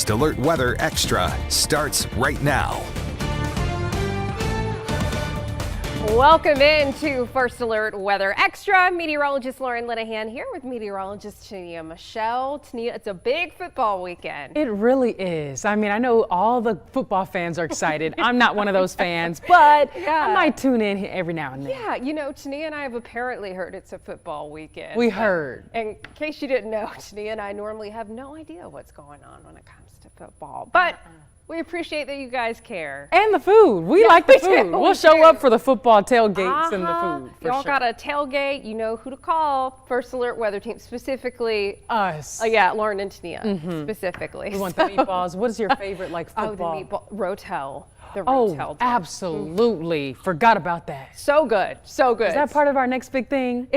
First Alert Weather Extra starts right now. Welcome in to First Alert Weather Extra. Meteorologist Lauren Linehan here with meteorologist Tania Michelle. Tania, it's a big football weekend. It really is. I mean, I know all the football fans are excited. I'm not one of those fans, but I might tune in every now and then. Yeah, you know, Tania and I have apparently heard it's a football weekend. We heard. In case you didn't know, Tania and I normally have no idea what's going on when it comes to football. But we appreciate that you guys care. And the food. We like the food. do. We'll show up for the football tailgates and the food. For Y'all sure. got a tailgate. You know who to call. First Alert Weather Team, specifically. Us. Yeah, Lauren and Tania, specifically. We want the meatballs. What is your favorite, like, football? Oh, the meatball. Rotel. The Rotel. Oh, dip. absolutely. Forgot about that. So good. So good. Is that part of our next big thing?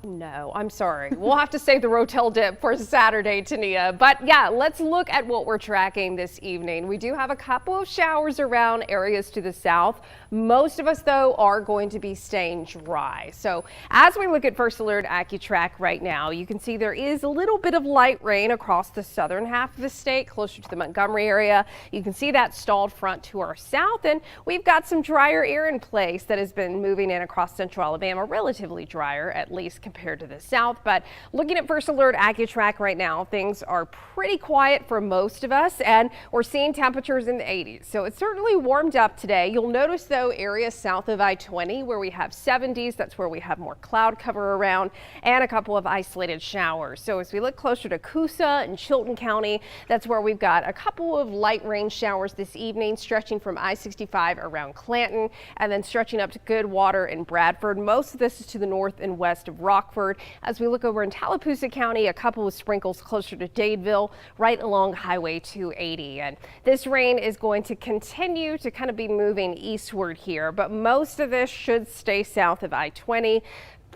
No, I'm sorry. We'll have to save the Rotel dip for Saturday, Tania. But yeah, let's look at what we're tracking this evening. We do have a couple of showers around areas to the south. Most of us, though, are going to be staying dry. So as we look at First Alert AccuTrack right now, you can see there is a little bit of light rain across the southern half of the state, closer to the Montgomery area. You can see that stalled front to our south, and we've got some drier air in place that has been moving in across central Alabama, relatively drier, at least compared to the south. But looking at First Alert AccuTrack right now, things are pretty quiet for most of us, and we're seeing temperatures in the 80s. So it's certainly warmed up today. You'll notice, though, areas south of I-20 where we have 70s. That's where we have more cloud cover around and a couple of isolated showers. So as we look closer to Coosa and Chilton County, that's where we've got a couple of light rain showers this evening, stretching from I-65 around Clanton and then stretching up to Goodwater and Bradford. Most of this is to the north and west of Rockford. As we look over in Tallapoosa County, a couple of sprinkles closer to Dadeville, right along Highway 280. And this rain is going to continue to kind of be moving eastward here, but most of this should stay south of I-20.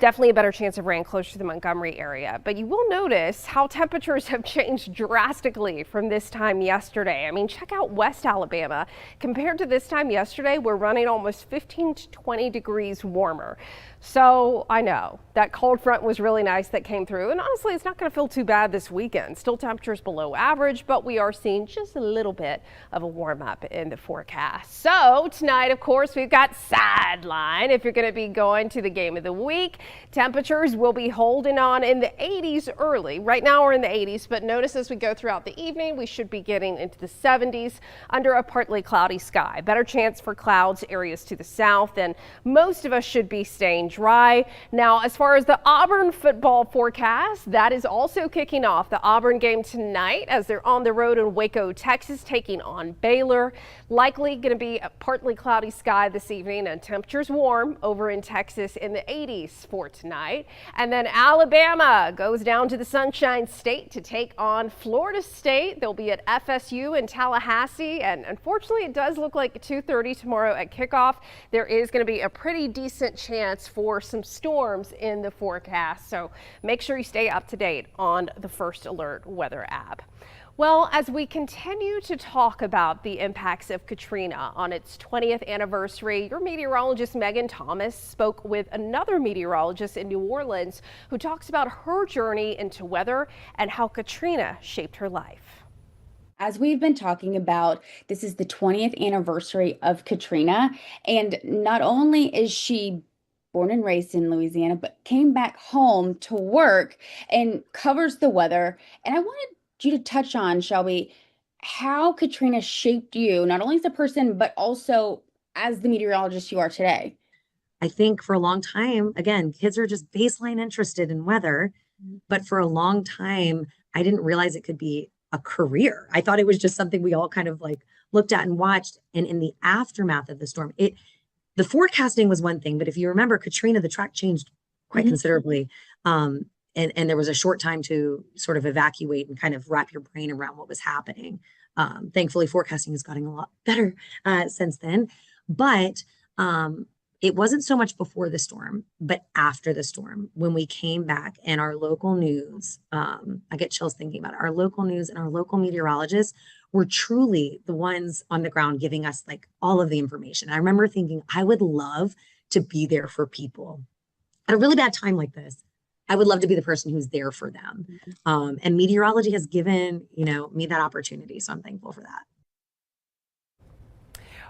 Definitely a better chance of rain closer to the Montgomery area. But you will notice how temperatures have changed drastically from this time yesterday. I mean, check out West Alabama. Compared to this time yesterday, we're running almost 15 to 20 degrees warmer. So I know that cold front was really nice that came through. And honestly, it's not going to feel too bad this weekend. Still temperatures below average, but we are seeing just a little bit of a warm up in the forecast. So tonight, of course, we've got sideline. If you're going to be going to the game of the week, temperatures will be holding on in the 80s early. Right now we're in the 80s, but notice as we go throughout the evening, we should be getting into the 70s under a partly cloudy sky. Better chance for clouds areas to the south, and most of us should be staying dry. Now, as far as the Auburn football forecast, that is also kicking off. The Auburn game tonight as they're on the road in Waco, Texas, taking on Baylor. Likely going to be a partly cloudy sky this evening and temperatures warm over in Texas in the 80s for tonight. And then Alabama goes down to the Sunshine State to take on Florida State. They'll be at FSU in Tallahassee, and unfortunately it does look like 2:30 tomorrow at kickoff. There is going to be a pretty decent chance for some storms in the forecast, so make sure you stay up to date on the First Alert Weather app. Well, as we continue to talk about the impacts of Katrina on its 20th anniversary, your meteorologist Megan Thomas spoke with another meteorologist in New Orleans who talks about her journey into weather and how Katrina shaped her life. As we've been talking about, this is the 20th anniversary of Katrina, and not only is she born and raised in Louisiana, but came back home to work and covers the weather. And I wanted you to touch on, Shelby, how Katrina shaped you, not only as a person, but also as the meteorologist you are today. I think for a long time, again, kids are just baseline interested in weather, but for a long time, I didn't realize it could be a career. I thought it was just something we all kind of like looked at and watched. And in the aftermath of the storm, the forecasting was one thing, but if you remember Katrina, the track changed quite considerably. And there was a short time to sort of evacuate and kind of wrap your brain around what was happening. Thankfully, forecasting has gotten a lot better since then. But it wasn't so much before the storm, but after the storm, when we came back and our local news, I get chills thinking about it. Our local news and our local meteorologists were truly the ones on the ground giving us like all of the information. I remember thinking I would love to be there for people at a really bad time like this. I would love to be the person who's there for them. And meteorology has given, me that opportunity. So I'm thankful for that.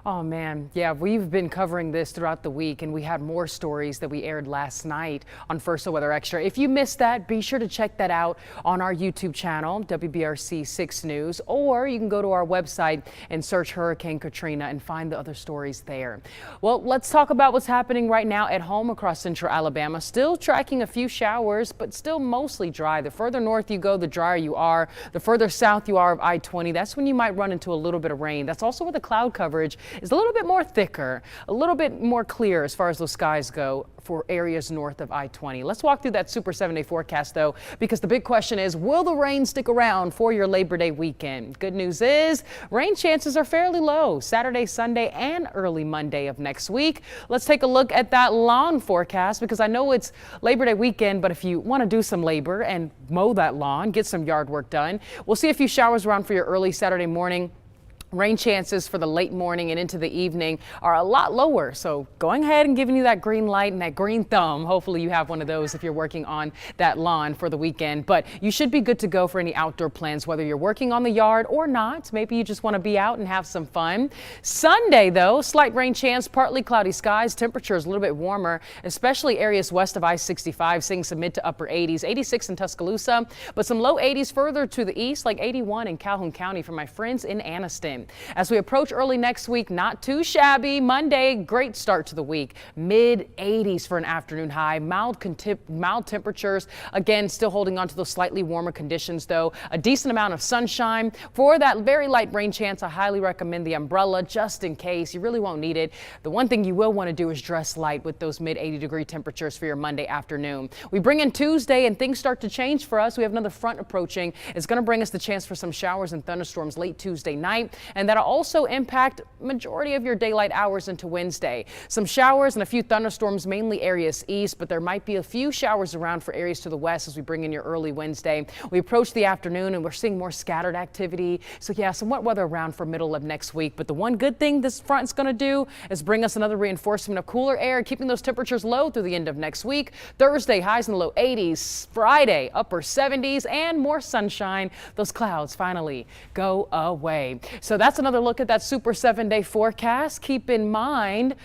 Oh man, yeah, we've been covering this throughout the week, and we had more stories that we aired last night on First the Weather Extra. If you missed that, be sure to check that out on our YouTube channel, WBRC 6 News, or you can go to our website and search Hurricane Katrina and find the other stories there. Well, let's talk about what's happening right now at home across central Alabama. Still tracking a few showers, but still mostly dry. The further north you go, the drier you are. The further south you are of I-20, that's when you might run into a little bit of rain. That's also where the cloud coverage is a little bit more thicker, a little bit more clear as far as those skies go for areas north of I-20. Let's walk through that Super 7-day forecast though, because the big question is, will the rain stick around for your Labor Day weekend? Good news is rain chances are fairly low Saturday, Sunday, and early Monday of next week. Let's take a look at that lawn forecast, because I know it's Labor Day weekend, but if you want to do some labor and mow that lawn, get some yard work done, we'll see a few showers around for your early Saturday morning. Rain chances for the late morning and into the evening are a lot lower. So going ahead and giving you that green light and that green thumb. Hopefully you have one of those if you're working on that lawn for the weekend. But you should be good to go for any outdoor plans, whether you're working on the yard or not. Maybe you just want to be out and have some fun. Sunday, though, slight rain chance, partly cloudy skies. Temperatures a little bit warmer, especially areas west of I-65, seeing some mid to upper 80s, 86 in Tuscaloosa, but some low 80s further to the east, like 81 in Calhoun County for my friends in Anniston. As we approach early next week, not too shabby. Monday, great start to the week. Mid 80s for an afternoon high. Mild temperatures. Again, still holding on to those slightly warmer conditions, though. A decent amount of sunshine. For that very light rain chance, I highly recommend the umbrella just in case. You really won't need it. The one thing you will want to do is dress light with those mid 80-degree temperatures for your Monday afternoon. We bring in Tuesday and things start to change for us. We have another front approaching. It's going to bring us the chance for some showers and thunderstorms late Tuesday night, and that'll also impact majority of your daylight hours into Wednesday. Some showers and a few thunderstorms, mainly areas east, but there might be a few showers around for areas to the west as we bring in your early Wednesday. We approach the afternoon and we're seeing more scattered activity. So yeah, some wet weather around for middle of next week. But the one good thing this front is going to do is bring us another reinforcement of cooler air, keeping those temperatures low through the end of next week. Thursday, highs in the low 80s. Friday, upper 70s and more sunshine. Those clouds finally go away. So that's another look at that Super 7-day forecast. Keep in mind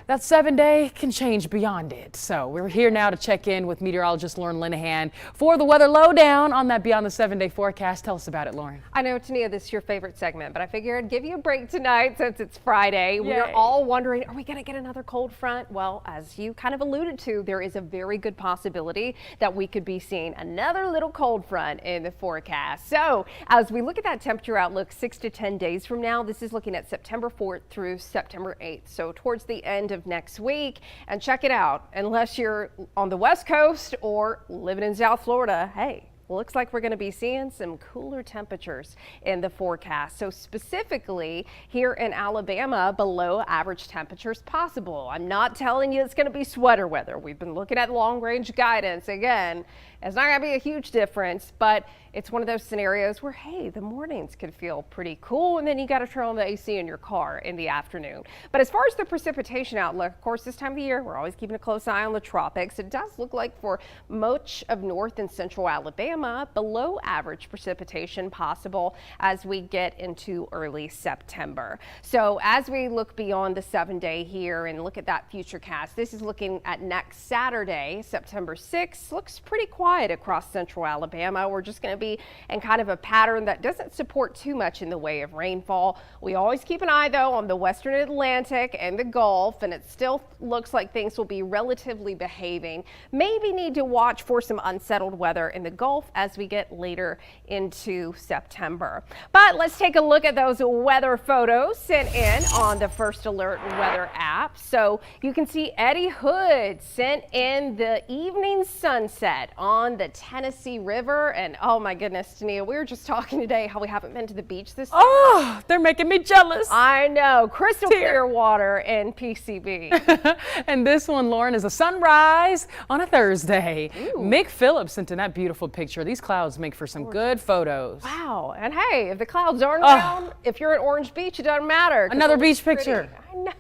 that 7-day can change beyond it. So we're here now to check in with meteorologist Lauren Linehan for the weather lowdown on that Beyond the 7-Day forecast. Tell us about it, Lauren. I know, Tania, this is your favorite segment, but I figured I'd give you a break tonight since it's Friday. Yay. We're all wondering, are we going to get another cold front? Well, as you kind of alluded to, there is a very good possibility that we could be seeing another little cold front in the forecast. So as we look at that temperature outlook 6 to 10 days from now, this is looking at September 4th through September 8th. So towards the end of next week. And check it out, unless you're on the West Coast or living in South Florida, hey, looks like we're going to be seeing some cooler temperatures in the forecast. So specifically here in Alabama, below average temperatures possible. I'm not telling you it's going to be sweater weather. We've been looking at long range guidance. Again, it's not going to be a huge difference, but it's one of those scenarios where, hey, the mornings could feel pretty cool, and then you got to turn on the AC in your car in the afternoon. But as far as the precipitation outlook, of course, this time of the year, we're always keeping a close eye on the tropics. It does look like for much of north and central Alabama, below average precipitation possible as we get into early September. So as we look beyond the 7-day here and look at that futurecast, this is looking at next Saturday, September 6th. Looks pretty quiet across central Alabama. We're just going to be in kind of a pattern that doesn't support too much in the way of rainfall. We always keep an eye, though, on the western Atlantic and the Gulf, and it still looks like things will be relatively behaving. Maybe need to watch for some unsettled weather in the Gulf as we get later into September. But let's take a look at those weather photos sent in on the First Alert weather app. So you can see Eddie Hood sent in the evening sunset on the Tennessee River, and oh my goodness, Tania, we were just talking today how we haven't been to the beach this year. Oh, they're making me jealous. I know, crystal clear water in PCB. And this one, Lauren, is a sunrise on a Thursday. Ooh. Mick Phillips sent in that beautiful picture. These clouds make for some good photos. Wow, and hey, if the clouds aren't around, if you're at Orange Beach, it doesn't matter. Another beach Pretty. picture. I know.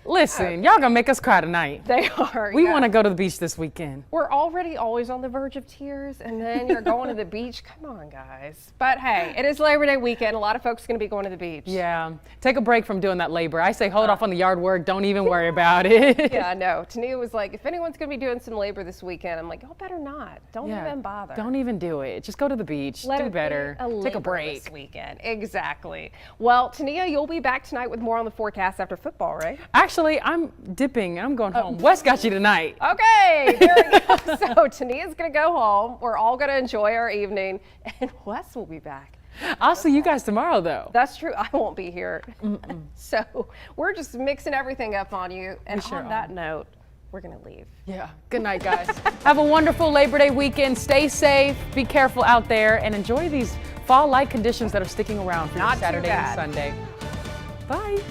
Listen, y'all gonna make us cry tonight. They are. We yeah. want to go to the beach this weekend. We're already always on the verge of tears, and then you're going to the beach. Come on, guys. But hey, it is Labor Day weekend. A lot of folks going to be going to the beach. Yeah, take a break from doing that labor. I say hold off on the yard work. Don't even worry about it. Yeah, no. Tania was like, if anyone's going to be doing some labor this weekend, I'm like, y'all better not. Don't even bother. Don't even do it. Just go to the beach. Let do it be better. Take a labor break. this weekend. Exactly. Well, Tania, you'll be back tonight with more on the forecast after football, right? Actually, I'm dipping. I'm going home. Wes got you tonight. Okay, there we go. So Tania's going to go home. We're all going to enjoy our evening, and Wes will be back. I'll see you guys tomorrow, though. That's true. I won't be here. So we're just mixing everything up on you. And sure on that note, we're going to leave. Yeah. Good night, guys. Have a wonderful Labor Day weekend. Stay safe. Be careful out there, and enjoy these fall-like conditions that are sticking around for Not too Saturday and bad. Sunday. Bye.